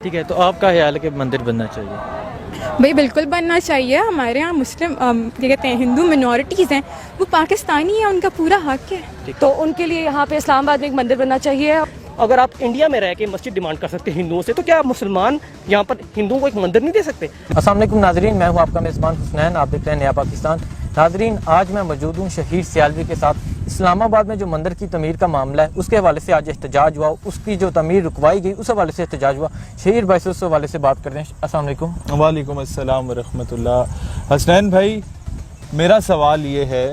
ठीक है, तो आपका ख्याल है कि मंदिर बनना चाहिए? भाई बिल्कुल बनना चाहिए। हमारे यहाँ मुस्लिम क्या कहते हैं हिंदू मिनॉरिटीज़ हैं, वो पाकिस्तानी हैं, उनका पूरा हक है। तो उनके लिए यहाँ पे इस्लामाबाद में एक मंदिर बनना चाहिए। अगर आप इंडिया में रह के मस्जिद डिमांड कर सकते हैं हिंदुओं से, तो क्या मुसलमान यहाँ पर हिंदुओं को एक मंदिर नहीं दे सकते? अस्सलाम वालेकुम नाजरीन, मैं हूँ आपका मेज़बान हुसनैन, आप देख रहे हैं नया पाकिस्तान। नाजरीन, आज मैं मौजूद हूँ शहीद सियालवी के साथ। इस्लामाबाद में जो मंदिर की तमीर का मामला है उसके हवाले से आज एहतजाज हुआ, उसकी जो तमीर रुकवाई गई उस हवाले से एहतजाज हुआ। शहीद भाई से उस हवाले से बात करते हैं। अस्सलाम वालेकुम। वालेकुम अस्सलाम व रहमतुल्लाह। हसनैन भाई, मेरा सवाल ये है,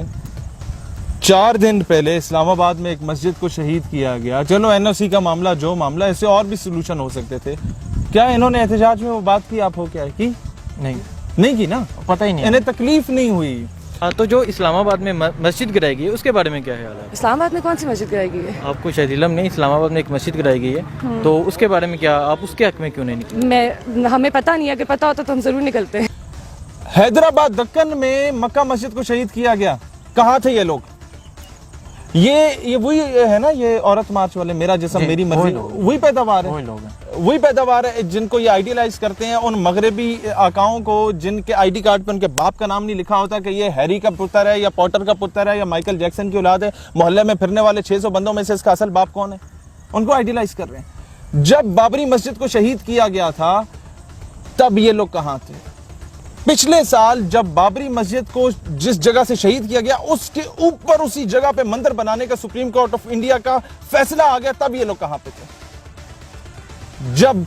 4 दिन पहले इस्लामाबाद में एक मस्जिद को शहीद किया गया। चलो NOC का मामला जो मामला, इससे और भी सोल्यूशन हो सकते थे। क्या इन्होंने एहतजाज में वो बात की? आप हो क्या है की? नहीं की ना, पता ही नहीं, इन्हें तकलीफ नहीं हुई। हाँ, तो जो इस्लामाबाद में मस्जिद गिराई गई है उसके बारे में क्या ख्याल है? इस्लामाबाद में कौन सी मस्जिद गिराई गई है? आपको शायद इल्म नहीं, इस्लामाबाद में एक मस्जिद गिराई गई है, तो उसके बारे में क्या आप उसके हक में क्यों नहीं निकले? हमें पता नहीं है, अगर पता होता तो हम जरूर निकलते हैं। हैदराबाद दक्कन में मक्का मस्जिद को शहीद किया गया, कहाँ थे ये लोग? ये वही है ना, ये औरत मार्च वाले, मेरा जिस्म मेरी मर्जी, वही पैदावार है, वही पैदावार है जिनको ये आइडियलाइज करते हैं। उन मगरबी आकाओं को जिनके आईडी कार्ड पे उनके बाप का नाम नहीं लिखा होता कि ये हैरी का पुत्र है या पॉटर का पुत्र है या माइकल जैक्सन की औलाद है, मोहल्ले में फिरने वाले 600 बंदों में से इसका असल बाप कौन है, उनको आइडियलाइज कर रहे हैं। जब बाबरी मस्जिद को शहीद किया गया था तब ये लोग कहां थे? पिछले साल जब बाबरी मस्जिद को जिस जगह से शहीद किया गया उसके ऊपर उसी जगह पे मंदिर बनाने का सुप्रीम कोर्ट ऑफ इंडिया का फैसला आ गया, तब ये लोग कहां पे थे? जब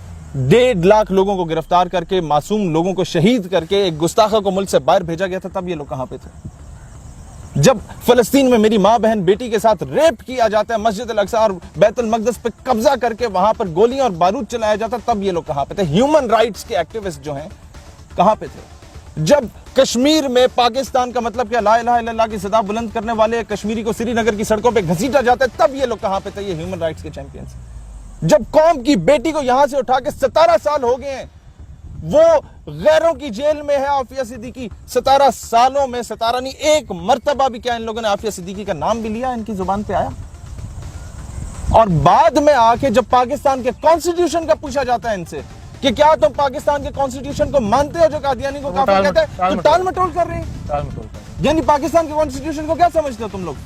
1.5 लाख लोगों को गिरफ्तार करके, मासूम लोगों को शहीद करके एक गुस्ताखा को मुल्क से बाहर भेजा गया था, तब ये लोग कहां पे थे? जब फलस्तीन में मेरी मां बहन बेटी के साथ रेप किया जाता है, मस्जिद अल अक्सा और बैतुल मकदस पे कब्जा करके वहां पर गोलियां और बारूद चलाया जाता, तब ये लोग कहां पे थे? ह्यूमन राइट्स के एक्टिविस्ट जो हैं कहां पे थे? जब कश्मीर में पाकिस्तान का मतलब क्या, ला इलाहा इल्लल्लाह की सदा बुलंद करने वाले कश्मीरी को श्रीनगर की सड़कों पे घसीटा जाता है, तब ये लोग कहां पे थे? ये ह्यूमन राइट्स के चैंपियंस। जब कौम की बेटी को यहां से उठा के 17 साल हो गए हैं, वो गैरों की जेल में है, आफिया सिद्दीकी 17 सालों में, 17 नहीं, एक मर्तबा भी क्या इन लोगों ने आफिया सिद्दीकी का नाम भी लिया, इनकी जुबान पे आया? और बाद में आके जब पाकिस्तान के कॉन्स्टिट्यूशन का पूछा जाता है इनसे कि क्या तुम पाकिस्तान के कॉन्स्टिट्यूशन को मानते हो जो कादियानी को काफिर कहते हैं, तो टाल मटोल कर रहे हैं। यानी पाकिस्तान के कॉन्स्टिट्यूशन को क्या समझते हो तुम लोग?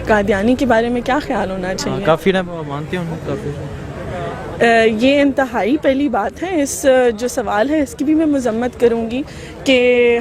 कादियानी के बारे में क्या ख्याल होना चाहिए? काफिर मानते हो? काफिर ये इंतहाई पहली बात है। इस जो सवाल है इसकी भी मैं मजम्मत करूँगी कि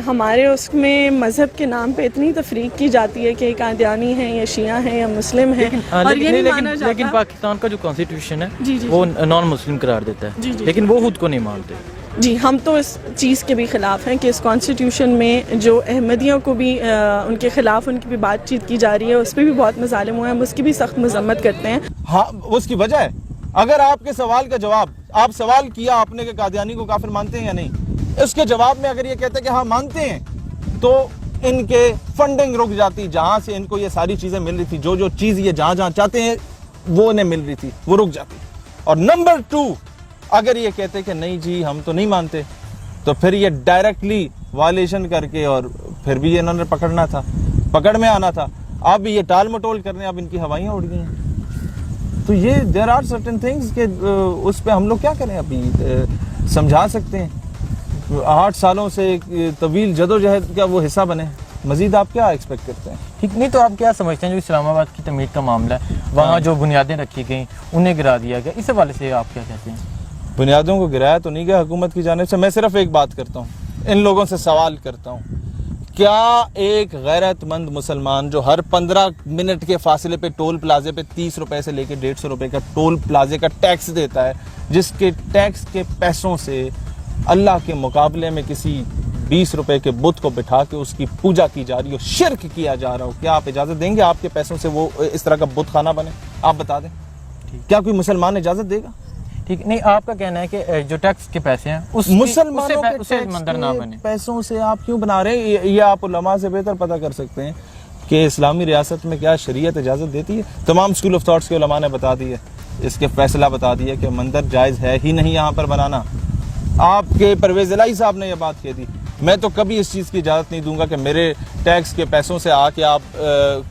हमारे उसमें मज़हब के नाम पे इतनी तफरीक की जाती है कि कादियानी हैं या शिया हैं या मुस्लिम हैं, और ये नहीं माना जाता। लेकिन पाकिस्तान का जो कॉन्स्टिट्यूशन है जी, वो नॉन मुस्लिम करार देता है, लेकिन वो खुद को नहीं मानते। जी, हम तो इस चीज़ के भी ख़िलाफ़ हैं कि इस कॉन्स्टिट्यूशन में जो अहमदियों को भी उनके ख़िलाफ़ उनकी भी बातचीत की जा रही है, उस पर भी बहुत मज़ालिम हुए हैं, हम उसकी भी सख्त मजम्मत करते हैं। हाँ, उसकी वजह है, अगर आपके सवाल का जवाब, आप सवाल किया आपने कि कादियानी को काफिर मानते हैं या नहीं, उसके जवाब में अगर ये कहते हैं कि हाँ मानते हैं, तो इनके फंडिंग रुक जाती, जहां से इनको ये सारी चीजें मिल रही थी, जो जो चीज ये जहां जहां चाहते हैं वो इन्हें मिल रही थी, वो रुक जाती। और नंबर 2, अगर ये कहते कि नहीं जी हम तो नहीं मानते, तो फिर ये डायरेक्टली वायलेशन करके और फिर भी ये इन्होंने पकड़ना था, पकड़ में आना था। अब ये टाल मटोल करने, अब इनकी हवाइयां उड़ गई हैं। तो ये देयर आर सर्टेन थिंग्स के उस पे हम लोग क्या करें, अभी समझा सकते हैं। 8 सालों से तवील जदोजहद का वो हिस्सा बने, मजीद आप क्या एक्सपेक्ट करते हैं? ठीक नहीं, तो आप क्या समझते हैं जो इस्लामाबाद की तमीर का मामला है, वहाँ जो बुनियादें रखी गई उन्हें गिरा दिया गया, इस हवाले से आप क्या कहते हैं? बुनियादों को गिराया तो नहीं गया हुकूमत की जानिब से। मैं सिर्फ एक बात करता हूँ, इन लोगों से सवाल करता हूँ, क्या एक गैरतमंद मुसलमान जो हर 15 मिनट के फासले पे टोल प्लाजे पे 30 रुपए से लेकर 150 रुपए का टोल प्लाजे का टैक्स देता है, जिसके टैक्स के पैसों से अल्लाह के मुकाबले में किसी 20 रुपए के बुत को बिठा के उसकी पूजा की जा रही हो, शिर्क किया जा रहा हो, क्या आप इजाजत देंगे आपके पैसों से वो इस तरह का बुत खाना बने? आप बता दें, क्या कोई मुसलमान इजाजत देगा? ठीक नहीं, आपका कहना है कि जो टैक्स के पैसे हैं उस मुसलमानों के उसे मंदिर ना बने, पैसों से आप क्यों बना रहे हैं? ये आप उलमा से बेहतर पता कर सकते हैं कि इस्लामी रियासत में क्या शरीयत इजाजत देती है। तमाम स्कूल ऑफ थॉट्स के उलमा ने बता दी है, इसके फैसला बता दिया कि मंदिर जायज है ही नहीं यहाँ पर बनाना। आपके परवेज इलाही साहब ने यह बात कह दी। मैं तो कभी इस चीज़ की इजाज़त नहीं दूंगा कि मेरे टैक्स के पैसों से आके आप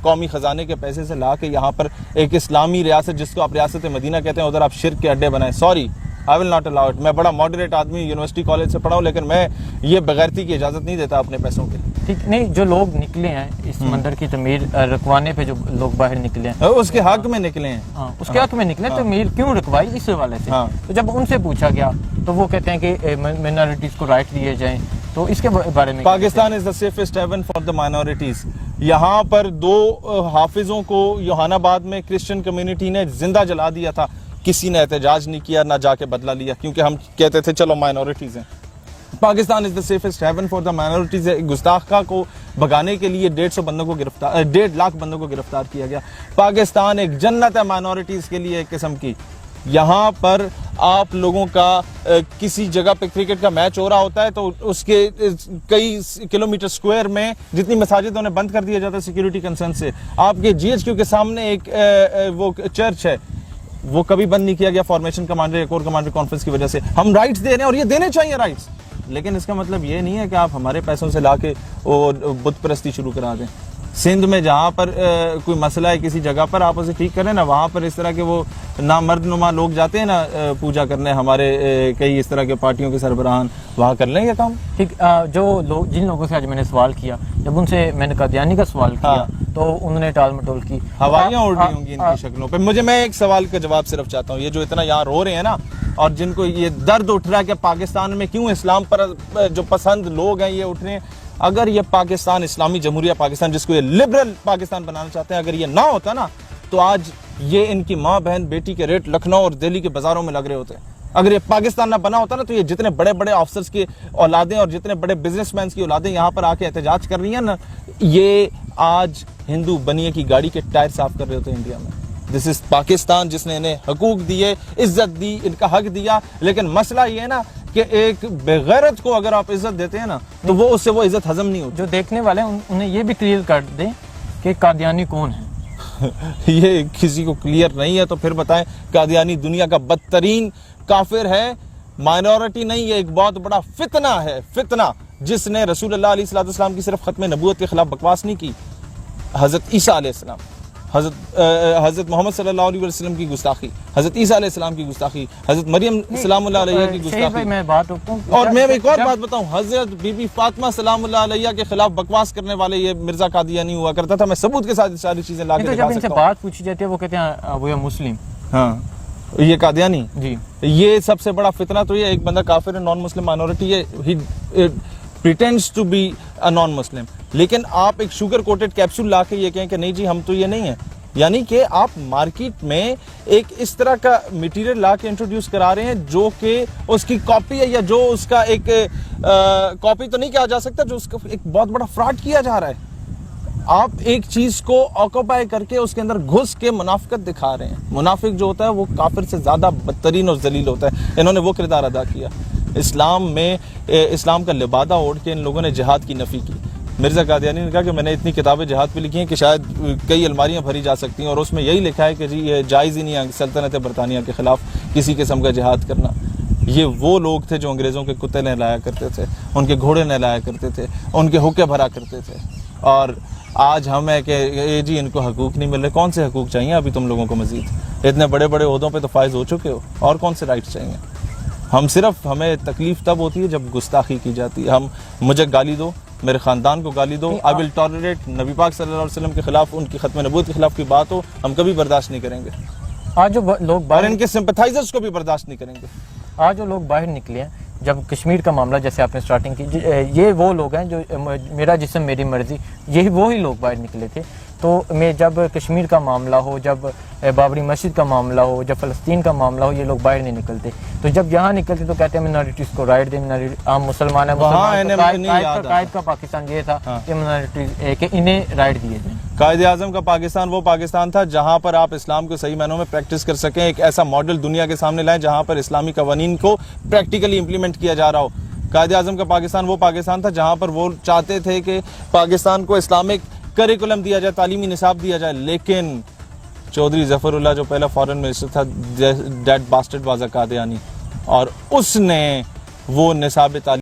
कौमी ख़जाने के पैसे से ला के यहाँ पर एक इस्लामी रियासत जिसको आप रियासत मदीना कहते हैं उधर आप शिर्क के अड्डे बनाएं। Sorry, I will not allow it. मैं बड़ा मॉडरेट आदमी, यूनिवर्सिटी कॉलेज से पढ़ा हूँ, लेकिन मैं ये बगैरती की इजाज़त नहीं देता अपने पैसों के। ठीक नहीं, जो लोग निकले हैं इस मंदिर की तमीर रुकवाने पे, जो लोग बाहर निकले हैं उसके हक में निकले हैं। हाँ, उसके हक में निकले, तमीर क्यों रुकवाई इस हवाले से। तो जब उनसे पूछा गया तो वो कहते हैं कि माइनॉरिटीज को राइट दिए जाएं, तो इसके बारे में Pakistan is the safest haven for the minorities. यहाँ पर 2 हाफिजों को योहानाबाद में क्रिश्चियन कम्युनिटी ने जिंदा जला दिया था, किसी ने एहतजाज नहीं किया, ना जाके बदला लिया, क्योंकि हम कहते थे चलो माइनॉरिटीज हैं। Pakistan is the safest haven for the minorities. गुस्ताखा को भगाने के लिए 1.5 लाख बंदों को गिरफ्तार किया गया। पाकिस्तान एक जन्नत है माइनॉरिटीज के लिए एक किस्म की। यहाँ पर आप लोगों का किसी जगह पे क्रिकेट का मैच हो रहा होता है तो उसके कई किलोमीटर स्क्वायर में जितनी मसाजिद उन्हें बंद कर दिया जाता है सिक्योरिटी कंसर्न से। आपके GHQ के सामने एक वो चर्च है, वो कभी बंद नहीं किया गया फॉर्मेशन कमांडर या कोर कमांडर कॉन्फ्रेंस की वजह से। हम राइट्स दे रहे हैं और ये देने चाहिए राइट्स, लेकिन इसका मतलब ये नहीं है कि आप हमारे पैसों से लाके बुत परस्ती शुरू करा दें। सिंध में जहाँ पर कोई मसला है किसी जगह पर, आप उसे ठीक करें ना। वहाँ पर इस तरह के वो नामर्दनुमा लोग जाते हैं ना पूजा करने, हमारे कई इस तरह के पार्टियों के सरबराहान, वहाँ कर लें ये काम। ठीक, जो लोग जिन लोगों से आज मैंने सवाल किया, जब उनसे मैंने कादियानी का सवाल किया तो उन्होंने टाल मटोल की, हवाइयाँ उड़ रही होंगी इनकी शक्लों पे। मुझे, मैं एक सवाल का जवाब सिर्फ चाहता हूँ, ये जो इतना यहाँ रो रहे हैं ना और जिनको ये दर्द उठ रहा है कि पाकिस्तान में क्यों इस्लाम पर जो पसंद लोग हैं ये उठ रहे हैं, अगर ये पाकिस्तान इस्लामी जमहूरिया पाकिस्तान जिसको ये लिबरल पाकिस्तान बनाना चाहते हैं, अगर ये ना होता ना तो आज ये इनकी माँ बहन बेटी के रेट लखनऊ और दिल्ली के बाजारों में लग रहे होते हैं। अगर ये पाकिस्तान ना बना होता ना तो ये जितने बड़े बड़े ऑफिसर्स की औलादें और जितने बड़े बिजनेसमैन की औलादें यहाँ पर आके एहतजाज कर रही हैं ना, ये आज हिंदू बनिए की गाड़ी के टायर साफ कर रहे होते हैं इंडिया में। दिस इज पाकिस्तान जिसने इन्हें हकूक दिए, इज्जत दी, इनका हक दिया। लेकिन मसला ये है ना कि एक बेगैरत को अगर आप इज्जत देते हैं ना तो वो उससे वो इज्जत हजम नहीं होती। जो देखने वाले हैं उन्हें ये भी क्लियर कर दें कि कादियानी कौन है। ये किसी को क्लियर नहीं है तो फिर बताएं। कादियानी दुनिया का बदतरीन काफिर है, माइनॉरिटी नहीं, ये एक बहुत बड़ा फितना है, फितना जिसने रसूलुल्लाह अलैहिस्सलाम की सिर्फ खत्म नबूवत के खिलाफ बकवास नहीं की, हजरत ईसा अलैहिस्सलाम, हजरत मोहम्मद सल्लल्लाहु अलैहि वसल्लम की गुस्ताखी, हजरत ईसा अलैहिस्सलाम की गुस्ताखी, हजरत मरियम सलामुल्लाह अलैहा की गुस्ताखी। मैं बात रखूं और मैं एक और बात बताऊं, हजरत बीबी फातिमा सलामुल्लाह अलैहा के खिलाफ बकवास करने वाले ये मिर्जा कादियानी हुआ करता था। मैं सबूत के साथ सारी चीजें ला के दिखा सकता हूं। बात पूछी जाती है वो कहते हैं वो है मुस्लिम। हाँ, ये कादियानी जी, ये सबसे बड़ा फितना तो ये एक बंदा काफिर है, नॉन मुस्लिम माइनॉरिटी है, he pretends to be a non Muslim. लेकिन आप एक शुगर कोटेड कैप्सूल ला के ये कहें कि नहीं जी हम तो ये नहीं है, यानी कि आप मार्केट में एक इस तरह का मटेरियल ला के इंट्रोड्यूस करा रहे हैं जो कि उसकी कॉपी है या जो उसका एक कॉपी तो नहीं कहा जा सकता, जो उसका एक बहुत बड़ा फ्रॉड किया जा रहा है। आप एक चीज को ऑक्यूपाई करके उसके अंदर घुस के मुनाफिकत दिखा रहे हैं। मुनाफिक जो होता है वो काफिर से ज्यादा बदतरीन और जलील होता है। इन्होंने वो किरदार अदा किया। इस्लाम में इस्लाम का लिबादा ओढ़ के इन लोगों ने जिहाद की नफी की। मिर्जा कादियानी ने कहा कि मैंने इतनी किताबें जिहाद पे लिखी हैं कि शायद कई अलमारियां भरी जा सकती हैं, और उसमें यही लिखा है कि जी ये जायज़ ही नहीं है सल्तनत बरतानिया के खिलाफ किसी किस्म का जिहाद करना। ये वो लोग थे जो अंग्रेज़ों के कुत्ते नहलाया करते थे, उनके घोड़े नहलाया करते थे, उनके हुक्के भरा करते थे। और आज हम है कि ये जी इनको हकूक़ नहीं मिल रहे। कौन से हकूक़ चाहिए अभी तुम लोगों को मज़ीद? इतने बड़े बड़े ओहदों पे तो फायज हो चुके हो, और कौन से राइट्स चाहिए? हम सिर्फ, हमें तकलीफ तब होती है जब गुस्ताखी की जाती है। हम, मुझे गाली दो, मेरे ख़ानदान को गाली दो, आई विल टॉलरेट। नबी पाक सल्लल्लाहु अलैहि वसल्लम के खिलाफ, उनकी खत्म नबूवत के खिलाफ की बात हो, हम कभी बर्दाश्त नहीं करेंगे। आज जो लोग और इनके सिंपथाइजर्स को भी बर्दाश्त नहीं करेंगे। आज जो लोग बाहर निकले हैं, जब कश्मीर का मामला जैसे आपने स्टार्टिंग की, ये वो लोग हैं जो मेरा जिस्म मेरी मर्जी, यही वो ही लोग बाहर निकले थे। तो मैं जब कश्मीर का मामला हो, जब बाबरी मस्जिद का मामला हो, जब फ़लस्तीन का मामला हो, ये लोग बाहर नहीं निकलते। तो जब यहाँ निकलते तो कहते हैं मिनॉरिटीज़ को राइट दे, आम मुसलमान है, कायद का पाकिस्तान ये था कि मिनॉरिटीज़ के इन्हें राइट दिए जाए। कायद आज़म का पाकिस्तान वो पाकिस्तान था जहाँ पर आप इस्लाम को सही मायनों में प्रैक्टिस कर सकें, एक ऐसा मॉडल दुनिया के सामने लाएं जहाँ पर इस्लामी कवानीन को प्रैक्टिकली इम्प्लीमेंट किया जा रहा हो। कायद आज़म का पाकिस्तान वो पाकिस्तान था जहाँ पर वो चाहते थे कि पाकिस्तान को इस्लामिक करिकुलम दिया जाए, तालीमी निसाब दिया जाए। लेकिन चौधरी ज़फ़रुल्लाह जो पहला फॉरेन मिनिस्टर था, that bastard was a Qadiani, और उसने वो निसाब तालीम